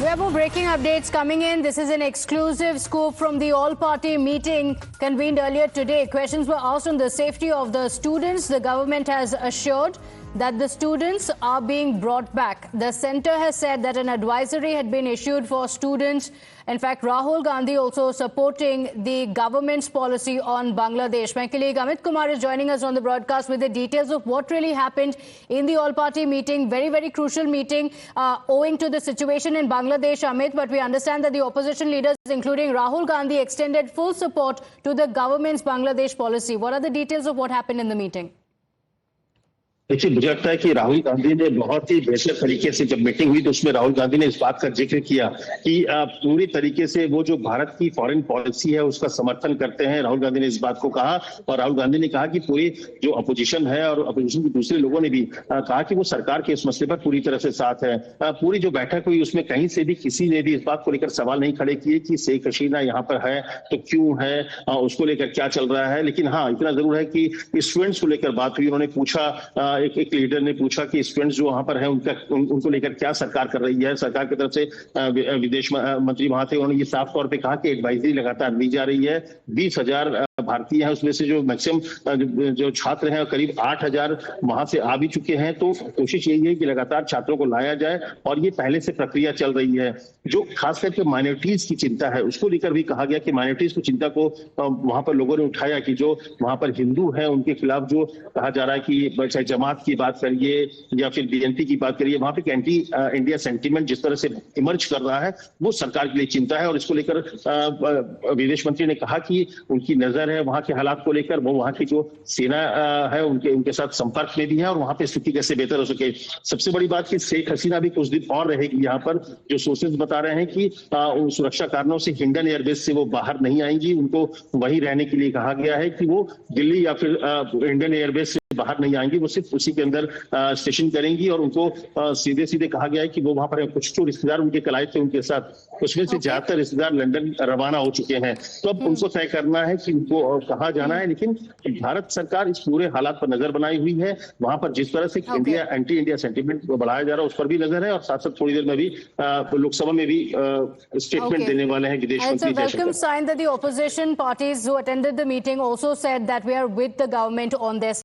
We have more breaking updates coming in. This is an exclusive scoop from the all-party meeting convened earlier today. Questions were asked on the safety of the students. The government has assured that the students are being brought back. The centre has said that an advisory had been issued for students. In fact, Rahul Gandhi also supporting the government's policy on Bangladesh. My colleague Amit Kumar is joining us on the broadcast with the details of what really happened in the all-party meeting. Very, very crucial meeting owing to the situation in Bangladesh, Amit. But we understand that the opposition leaders, including Rahul Gandhi, extended full support to the government's Bangladesh policy. What are the details of what happened in the meeting? देखिए, मुझे लगता है कि राहुल गांधी ने बहुत ही बेहतर तरीके से जब मीटिंग हुई तो उसमें राहुल गांधी ने इस बात का जिक्र किया कि पूरी तरीके से वो जो भारत की फॉरेन पॉलिसी है उसका समर्थन करते हैं। राहुल गांधी ने इस बात को कहा और राहुल गांधी ने कहा कि पूरी जो अपोजिशन है और अपोजिशन के दूसरे लोगों ने भी कहा कि वो सरकार के इस मसले पर पूरी तरह से साथ है। पूरी जो बैठक हुई उसमें कहीं से भी किसी ने भी इस बात को लेकर सवाल नहीं खड़े किए कि शेख हसीना यहाँ पर है तो क्यों है, उसको लेकर क्या चल रहा है। लेकिन हाँ, इतना जरूर है कि स्टूडेंट्स को लेकर बात हुई। उन्होंने पूछा, एक लीडर ने पूछा कि स्टूडेंट्स जो वहां पर हैं उनको लेकर क्या सरकार कर रही है। सरकार की तरफ से विदेश मंत्री वहां थे, उन्होंने ये साफ तौर पे कहा कि एडवाइजरी लगातार दी जा रही है। 20,000 भारतीय हैं, उसमें से जो मैक्सिमम जो छात्र हैं करीब 8,000 वहां से आ भी चुके हैं। तो कोशिश यही है कि लगातार छात्रों को लाया जाए और ये पहले से प्रक्रिया चल रही है। जो खास करके माइनॉरिटीज की चिंता है उसको लेकर भी कहा गया कि माइनॉरिटीज की चिंता को वहां पर लोगों ने उठाया कि जो वहां पर हिंदू है उनके खिलाफ जो कहा जा रहा है कि चाहे जमात की बात करिए या फिर बीएनपी की बात करिए, वहां पे एंटी इंडिया सेंटीमेंट जिस तरह से इमर्ज कर रहा है वो सरकार के लिए चिंता है। और इसको लेकर विदेश मंत्री ने कहा कि उनकी नजर है वहां के हालात को लेकर, वो वहां की जो सेना है उनके साथ संपर्क में भी है और वहां पे स्थिति कैसे बेहतर हो सके। सबसे बड़ी बात कि शेख हसीना भी कुछ दिन और रहेगी यहाँ पर। जो सोर्सेज बता रहे हैं कि सुरक्षा कारणों से हिंडन एयरबेस से वो बाहर नहीं आएंगी, उनको वहीं रहने के लिए कहा गया है कि वो दिल्ली या फिर हिंडन एयरबेस बाहर नहीं आएंगी, वो सिर्फ उसी के अंदर स्टेशन करेंगी। और उनको सीधे सीधे कहा गया है कि वो वहां पर कुछ जो रिश्तेदार उनके कलाई थे उनके साथ, उसमें से ज्यादातर रिश्तेदार लंदन रवाना हो चुके हैं। तो अब उनको तय करना है कि उनको कहाँ जाना है। लेकिन भारत सरकार इस पूरे हालात पर नजर बनाई हुई है। वहां पर जिस तरह से इंडिया एंटी इंडिया सेंटीमेंट बढ़ाया जा रहा है उस पर भी नजर है और साथ साथ थोड़ी देर में भी लोकसभा में भी स्टेटमेंट देने वाले हैं विदेश मंत्री। Welcome sign that the opposition parties who attended the meeting also said that we are with the government on this.